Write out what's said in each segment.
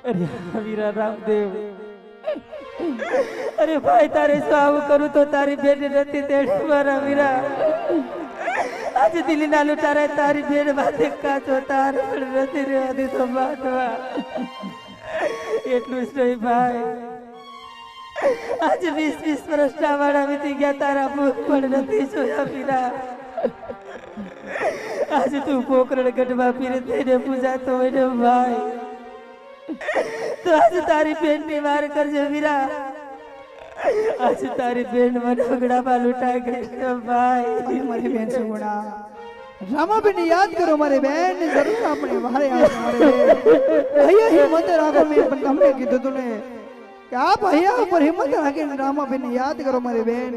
अरे वीरा रामदेव, अरे भाई तारे स्वाव करूं तो तारी भेट નથી તેડી મારા વીરા आज दिल्ली ना लुटारे तारी भेट बाते काचो तार પણ નથી રહેતી તો બાતવા એટલું જ નહીં ભાઈ आज 20 વર્ષના વાળા વીતી ગયા તારા મુખ પણ નથી જોયા વીરા आज तू पोकरण गढ़वा फिर तेरे पूजा तो मैंने भाई तो आज तारी बहन ने वार कर जो वीरा आज तारी बहन मन बगड़ा बाल उठा गई भाई मारी बहन से गुणा रामा बहन याद करो मारे बहन ने जरूर अपने बाहर याद हमारे भैया हिम्मत रखो मैं हमने कीधु तूने कि आप भैया ऊपर हिम्मत रखे रामा बहन याद करो मारी बहन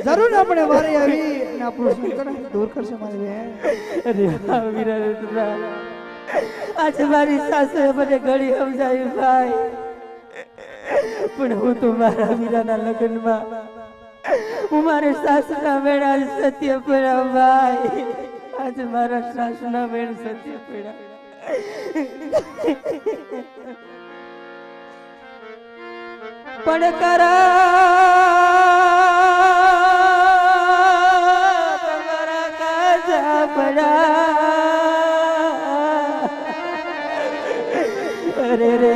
जरूर अपने बारे अभी ना प्रश्न दूर कर से मारी बहन अरे वीरा रे आज हमारी सासू મને ઘણી સમજાવી ભાઈ પણ હું તો મારા વીરાના લગ્નમાં હું મારે સાસુના વેણા સત્ય પડ્યા ભાઈ आज મારા સાસુના વેણ સત્ય પડ્યા પણ કરા તમારા કાજા પડ્યા अरे रे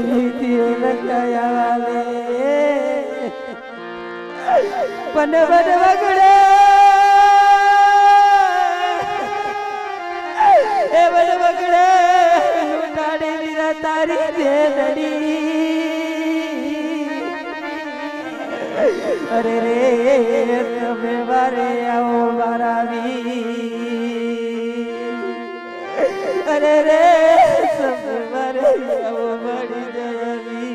नीतियों लगाया वाले पन बन बगड़े ए बन बगड़े लुटाड़ी वीरा तारी बेलड़ी अरे रे तबे बारे आओ बारावी अरे रे सब मरे वो बड़ी जयवी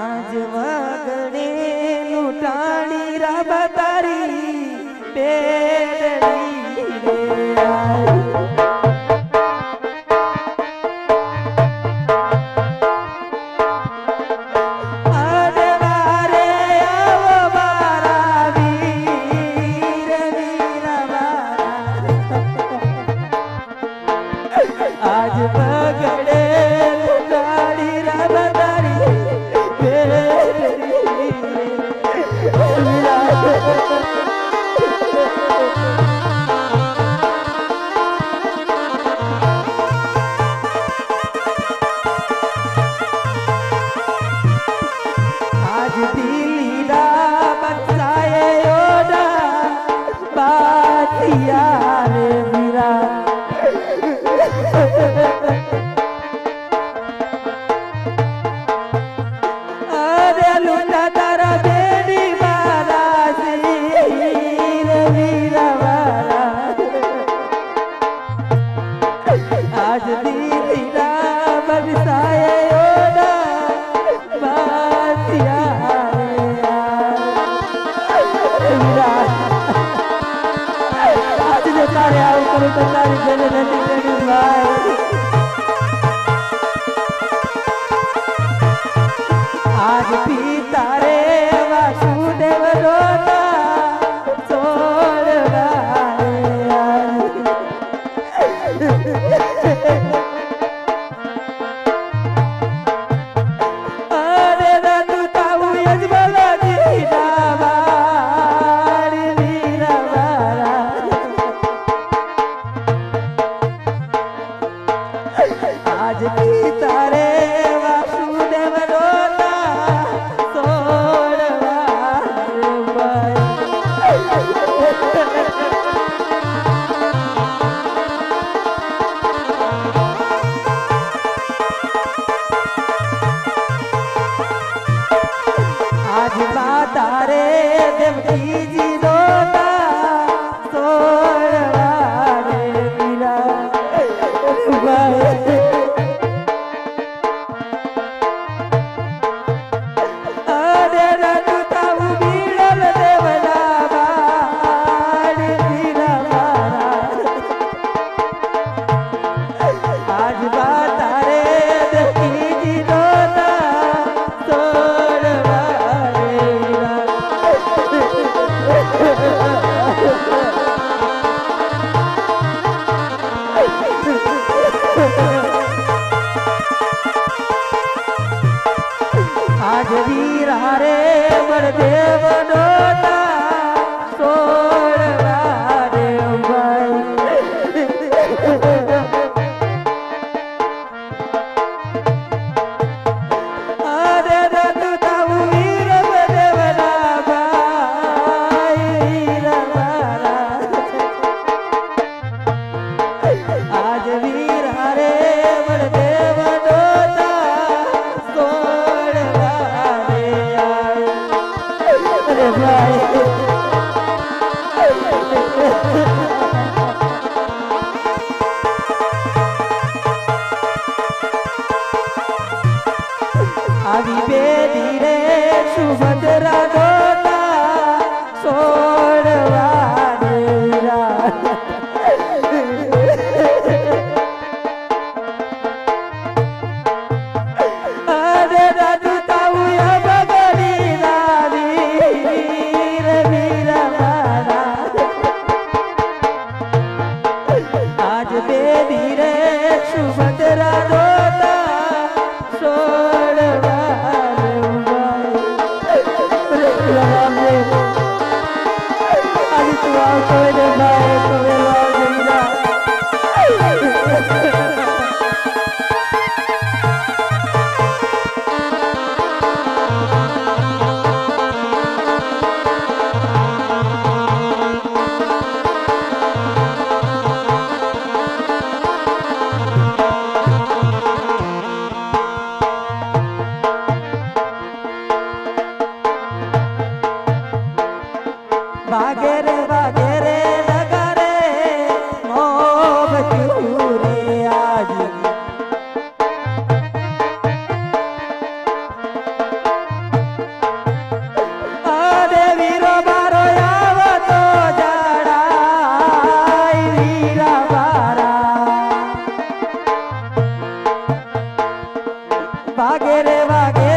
आज वगड़े लुटानी राबा तारी बेलड़ी रे आई आज पगड़े लुटाड़ी राबदारी आज दिल्ली रा बचाए ओडा बातिया रे वीरा अरे लुटा तारा बेड़ी मारा सिर वीरा वाला आज दीदी रा बरसाए ओडा बातिया वीरा आज जो तारे आओ करो तो तारी बेड़ी नहीं करी भाई आज पिता रे वासुदेव रोता छोड़वा अरे रतु ताऊ यजमला जी रावाड़ी वीरा वाला आज पिता रे वासुदेव रोता आज माता रे देवकी जी रोता सोड़वा रे वीरा अरे रतु ताऊ बीड़ल देवला बाड़ी वीरा आज माता रे देवकी जी रोता सोड़वा रे वीरा વાગે રે નગારે નો બચ્યું રે આજ અરે વીરો બારો આવતો જડાય વીરા બારા વાગે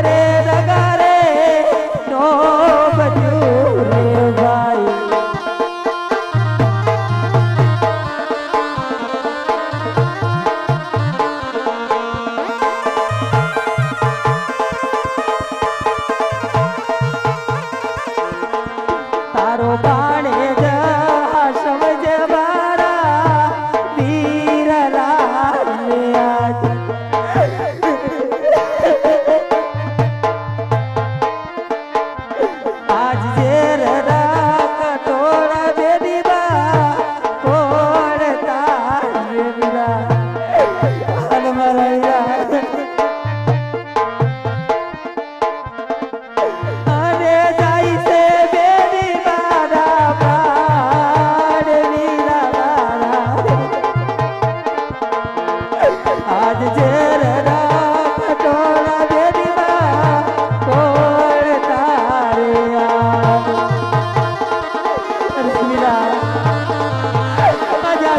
રે નગારે નો બચ્યું રે ભાઈ તારો બાણે જા સમજ મારા વીર લાલે આજ આજ જેર કટોળા બેબી બા કોણ તારે વીરા હાલ મારા અને જાય છે બેબી મારા પાડ વીરા મારા આજ જેર કટોળા બેબી બા કોણ તારે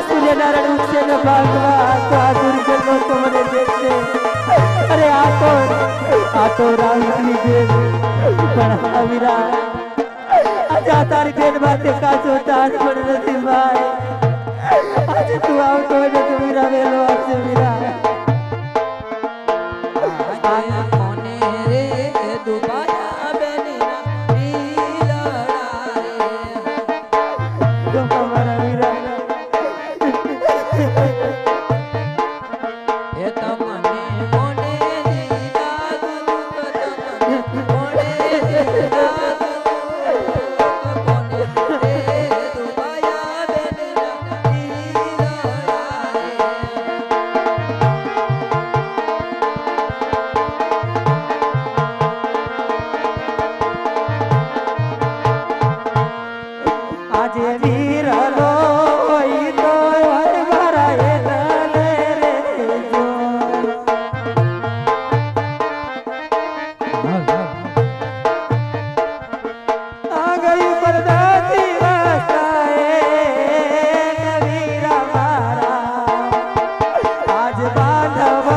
સૂર્યનારાયણ ઉઠશે ને ભાગવા તો આ દુર્જનો તો મને દેખશે અરે આ તો રામની બેન પણ હવીરા આજે આ તારી બેન માટે કાચો તાર પણ નથી ભાઈ આજે તું આવતો હોય તો વીરા વેલો આવશે વીરા આજે વીરલો હોય તો હરભરા એલલે રે જો આ ગયું પરદાથી વાસાએ વીરા મારા આજ બાંધવ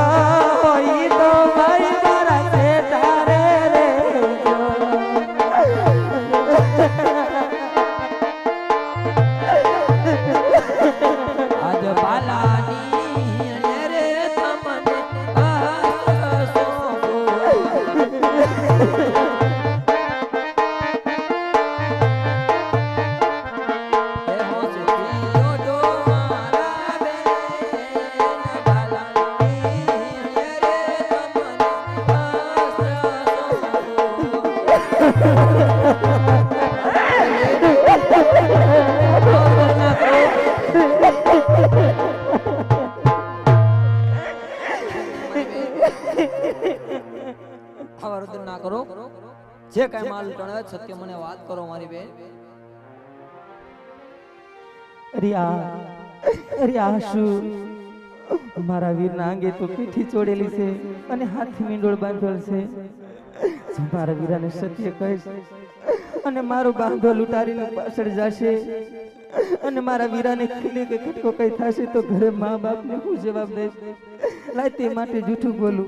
હોય તો ભાઈ મારા શેઠા રે જો આજ બાલાની રે તમને આસો એ હોસે યો મારા બેન બાલાની રે ના કરો જે કઈ માલ ટણે સત્ય મને વાત કરો મારી બેન અરે શું મારા વીરના અંગે તો પીઠી ચોડેલી છે અને હાથી મીંડોળ બાંધેલ છે મારા વીરાને સત્ય કહીશ અને મારો બાંધો લૂંટારીને પાછળ જશે અને મારા વીરાને ખીલે કે ખટકો કઈ થશે તો ઘરે મા બાપને હું જવાબ દઈશ લાય તે માટે જૂઠું બોલું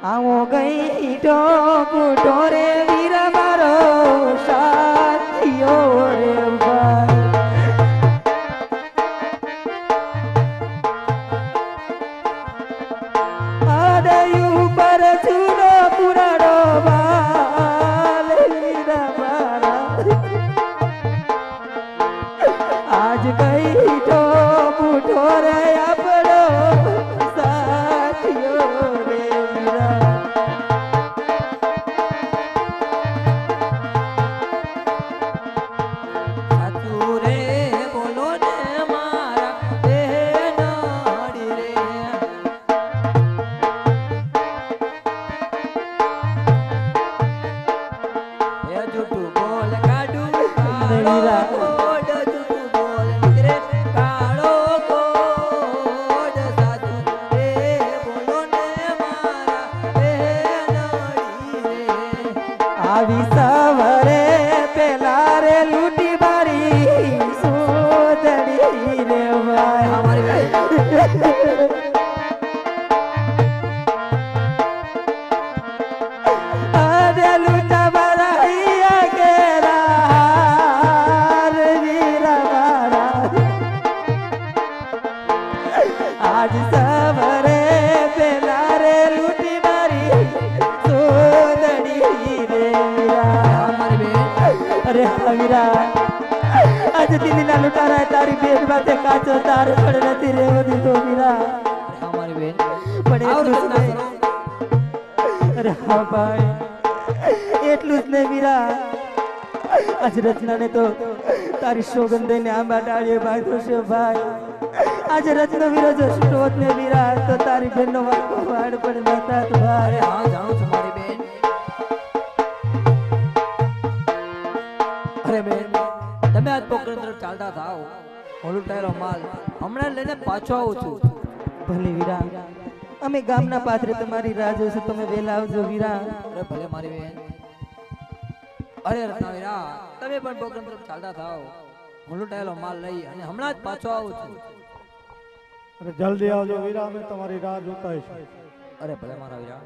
આવો ગઈ ટોપુટો રે વીરા મારો સાથીઓ રે ભાઈ આદયુ પર ચૂનો પુરાડો બાલ વીરા મારા આજ ગઈ ટોપુટો રે આપણો સાથીઓ રે જૂઠું બોલ કાઢું હા વીરા આજ દિલ્હીના લૂંટારાએ તારી બેન માથે કાચો તાર પણ નથી રહેવો દીધો વીરા હા મારી બેન પણ આવું એટલું જ રચના નહીં. અરે હા ભાઈ એટલું જ નહીં વીરા આજ રચનાને તો તારી સોગંદ દઈને આંબા ડાળીએ બાંધ્યો છે ભાઈ આજે રચનો વીરો જો છૂટો હોત ને વીરા તો તારી બેનનો વાડ પણ ન થાત ભાઈ હા જાણું છું મારી બેન અરે બેન તમે આજ પોકરણ તરફ ચાલતા થાઓ હું લૂંટાયેલો માલ હમણાં લઈને પાછો આવું છું ભલે વીરા અમે ગામના પાથરે તમારી રાહ જોઈશું તમે વહેલા આવજો વીરા અરે ભલે મારી બેન અરે રત્નાવીરા તમે પણ પોકરણ તરફ ચાલતા થાઓ હું લૂંટાયેલો માલ લઈ અને હમણાં જ પાછો આવું છું અરે જલ્દી આવજો વીરા અમે તમારી રાહ જોતા હશું અરે ભલે મારા વીરા